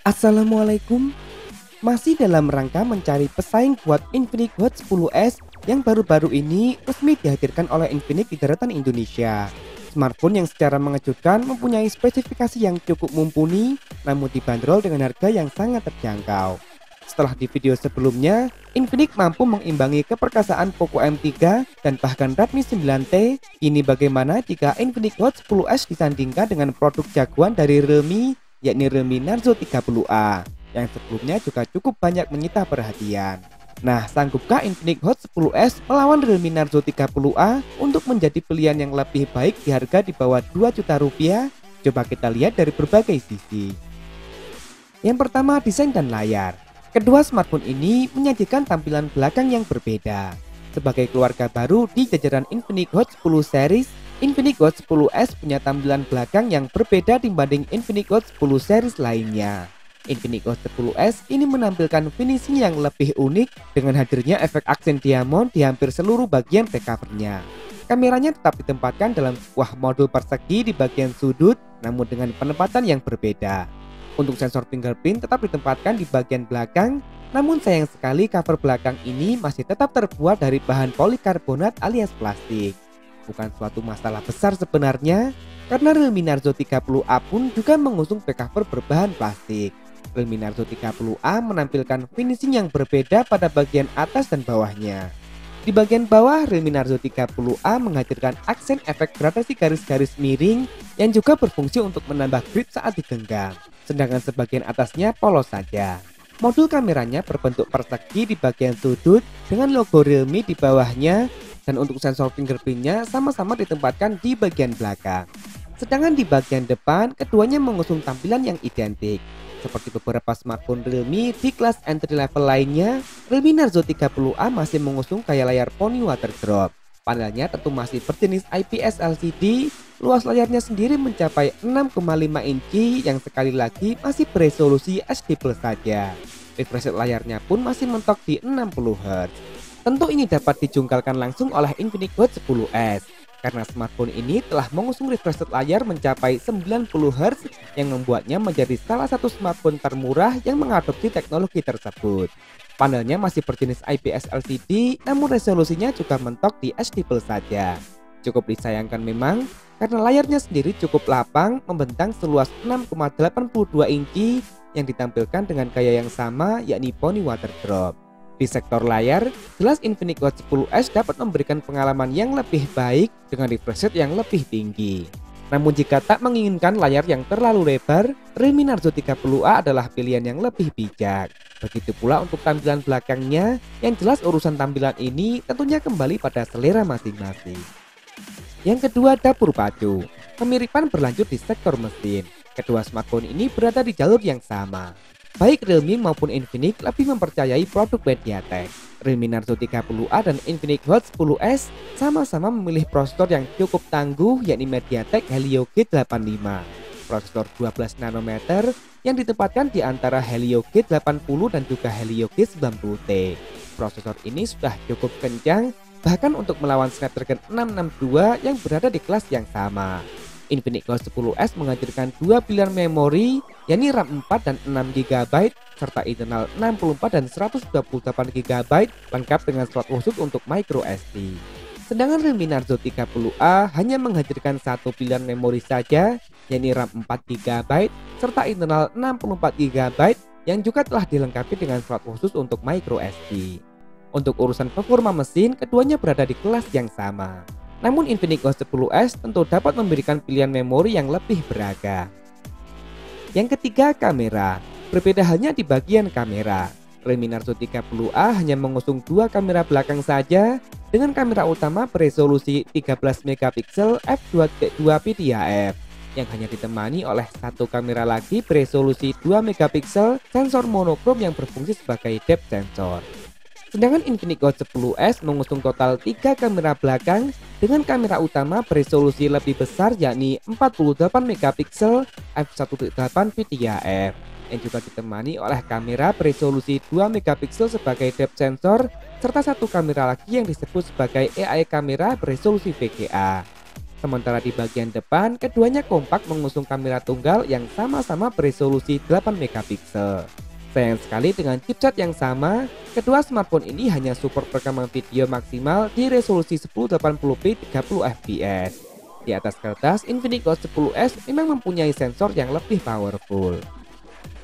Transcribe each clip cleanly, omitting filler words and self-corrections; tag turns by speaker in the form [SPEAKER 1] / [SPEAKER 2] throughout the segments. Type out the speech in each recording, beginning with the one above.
[SPEAKER 1] Assalamualaikum. Masih dalam rangka mencari pesaing kuat Infinix Hot 10s yang baru-baru ini resmi dihadirkan oleh Infinix di daratan Indonesia. Smartphone yang secara mengejutkan mempunyai spesifikasi yang cukup mumpuni namun dibanderol dengan harga yang sangat terjangkau. Setelah di video sebelumnya, Infinix mampu mengimbangi keperkasaan Poco M3 dan bahkan Redmi 9T. Kini bagaimana jika Infinix Hot 10s disandingkan dengan produk jagoan dari Realme, yakni Realme Narzo 30A, yang sebelumnya juga cukup banyak menyita perhatian. Nah, sanggupkah Infinix Hot 10s melawan Realme Narzo 30A untuk menjadi pilihan yang lebih baik di harga di bawah 2 juta rupiah? Coba kita lihat dari berbagai sisi. Yang pertama, desain dan layar. Kedua smartphone ini menyajikan tampilan belakang yang berbeda. Sebagai keluarga baru di jajaran Infinix Hot 10 series, Infinix Hot 10s punya tampilan belakang yang berbeda dibanding Infinix Hot 10 series lainnya. Infinix Hot 10s ini menampilkan finishing yang lebih unik dengan hadirnya efek aksen diamond di hampir seluruh bagian back covernya. Kameranya tetap ditempatkan dalam sebuah modul persegi di bagian sudut, namun dengan penempatan yang berbeda. Untuk sensor fingerprint tetap ditempatkan di bagian belakang, namun sayang sekali cover belakang ini masih tetap terbuat dari bahan polikarbonat alias plastik. Bukan suatu masalah besar sebenarnya, karena Realme Narzo 30A pun juga mengusung back cover berbahan plastik. Realme Narzo 30A menampilkan finishing yang berbeda pada bagian atas dan bawahnya. Di bagian bawah, Realme Narzo 30A menghadirkan aksen efek gradasi garis-garis miring yang juga berfungsi untuk menambah grip saat digenggam. Sedangkan sebagian atasnya polos saja. Modul kameranya berbentuk persegi di bagian sudut dengan logo Realme di bawahnya, dan untuk sensor fingerprintnya sama-sama ditempatkan di bagian belakang. Sedangkan di bagian depan, keduanya mengusung tampilan yang identik. Seperti beberapa smartphone Realme di kelas entry level lainnya, Realme Narzo 30A masih mengusung gaya layar Pony Water Drop. Panelnya tentu masih berjenis IPS LCD, luas layarnya sendiri mencapai 6,5 inci yang sekali lagi masih beresolusi HD+ saja. Refresh rate layarnya pun masih mentok di 60 Hz. Tentu ini dapat dijungkalkan langsung oleh Infinix Hot 10s, karena smartphone ini telah mengusung refresh rate layar mencapai 90 Hz yang membuatnya menjadi salah satu smartphone termurah yang mengadopsi teknologi tersebut. Panelnya masih berjenis IPS LCD, namun resolusinya juga mentok di HD+ saja. Cukup disayangkan memang, karena layarnya sendiri cukup lapang membentang seluas 6,82 inci yang ditampilkan dengan gaya yang sama, yakni Pony Water Drop. Di sektor layar, jelas Infinix Hot 10s dapat memberikan pengalaman yang lebih baik dengan refresh rate yang lebih tinggi. Namun jika tak menginginkan layar yang terlalu lebar, Realme Narzo 30A adalah pilihan yang lebih bijak. Begitu pula untuk tampilan belakangnya, yang jelas urusan tampilan ini tentunya kembali pada selera masing-masing. Yang kedua, dapur pacu. Kemiripan berlanjut di sektor mesin. Kedua smartphone ini berada di jalur yang sama. Baik Realme maupun Infinix lebih mempercayai produk MediaTek. Realme Narzo 30A dan Infinix Hot 10s sama-sama memilih prosesor yang cukup tangguh, yakni MediaTek Helio G85. Prosesor 12 nanometer yang ditempatkan di antara Helio G80 dan juga Helio G90T. Prosesor ini sudah cukup kencang bahkan untuk melawan Snapdragon 662 yang berada di kelas yang sama. Infinix Hot 10s menghadirkan dua pilihan memori, yakni RAM 4 dan 6GB serta internal 64 dan 128GB lengkap dengan slot khusus untuk microSD. Sedangkan Realme Narzo 30A hanya menghadirkan satu pilihan memori saja, yakni RAM 4GB serta internal 64GB yang juga telah dilengkapi dengan slot khusus untuk microSD. Untuk urusan performa mesin, keduanya berada di kelas yang sama. Namun Infinix Hot 10s tentu dapat memberikan pilihan memori yang lebih beragam. Yang ketiga, kamera. Berbeda halnya di bagian kamera. Realme Narzo 30A hanya mengusung dua kamera belakang saja dengan kamera utama beresolusi 13 megapiksel f2.2 PTAF yang hanya ditemani oleh satu kamera lagi beresolusi 2 megapiksel sensor monokrom yang berfungsi sebagai depth sensor. Sedangkan Infinix Hot 10s mengusung total 3 kamera belakang dengan kamera utama beresolusi lebih besar, yakni 48 megapiksel f1.8 PTAF yang juga ditemani oleh kamera beresolusi 2 megapiksel sebagai depth sensor serta satu kamera lagi yang disebut sebagai AI kamera beresolusi VGA. Sementara di bagian depan, keduanya kompak mengusung kamera tunggal yang sama-sama beresolusi 8 megapiksel. Sayang sekali dengan chipset yang sama, kedua smartphone ini hanya support rekaman video maksimal di resolusi 1080p 30 fps. Di atas kertas, Infinix Hot 10s memang mempunyai sensor yang lebih powerful.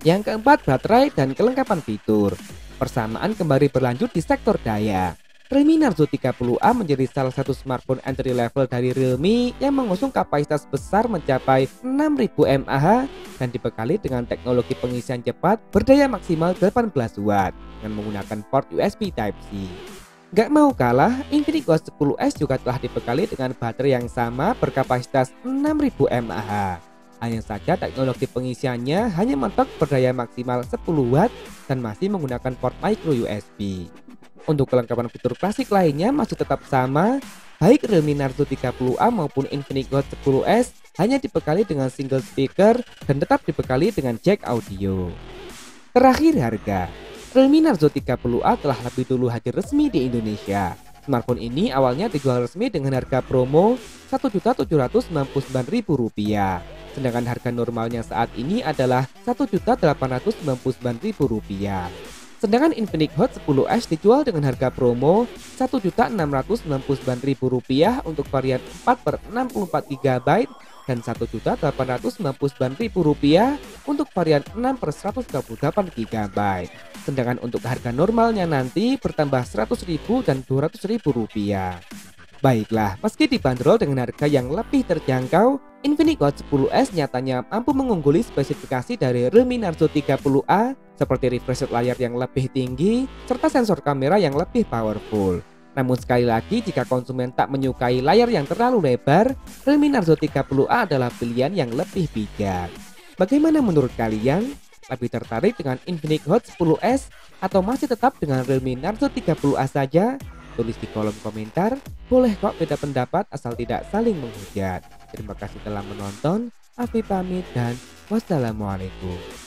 [SPEAKER 1] Yang keempat, baterai dan kelengkapan fitur. Persamaan kembali berlanjut di sektor daya. Realme Narzo 30A menjadi salah satu smartphone entry level dari Realme yang mengusung kapasitas besar mencapai 6000 mAh dan dibekali dengan teknologi pengisian cepat berdaya maksimal 18 watt dengan menggunakan port USB Type-C. Gak mau kalah, Infinix Hot 10s juga telah dibekali dengan baterai yang sama berkapasitas 6000 mAh. Hanya saja teknologi pengisiannya hanya mentok berdaya maksimal 10 watt dan masih menggunakan port micro USB. Untuk kelengkapan fitur klasik lainnya masih tetap sama, baik Realme Narzo 30A maupun Infinix Hot 10s hanya dibekali dengan single speaker dan tetap dibekali dengan jack audio. Terakhir, harga. Realme Narzo 30A telah lebih dulu hadir resmi di Indonesia. Smartphone ini awalnya dijual resmi dengan harga promo Rp1.799.000, sedangkan harga normalnya saat ini adalah Rp1.899.000. Sedangkan Infinix Hot 10s dijual dengan harga promo Rp1.699.000 untuk varian 4/64 GB dan Rp1.899.000 untuk varian 6/128 GB. Sedangkan untuk harga normalnya nanti bertambah Rp100.000 dan Rp200.000. Baiklah, meski dibanderol dengan harga yang lebih terjangkau, Infinix Hot 10s nyatanya mampu mengungguli spesifikasi dari Realme Narzo 30A seperti refresh rate layar yang lebih tinggi serta sensor kamera yang lebih powerful. Namun sekali lagi, jika konsumen tak menyukai layar yang terlalu lebar, Realme Narzo 30A adalah pilihan yang lebih bijak. Bagaimana menurut kalian? Lebih tertarik dengan Infinix Hot 10s atau masih tetap dengan Realme Narzo 30A saja? Tulis di kolom komentar. Boleh kok beda pendapat asal tidak saling menghujat. Terima kasih telah menonton. Afi pamit dan wassalamualaikum.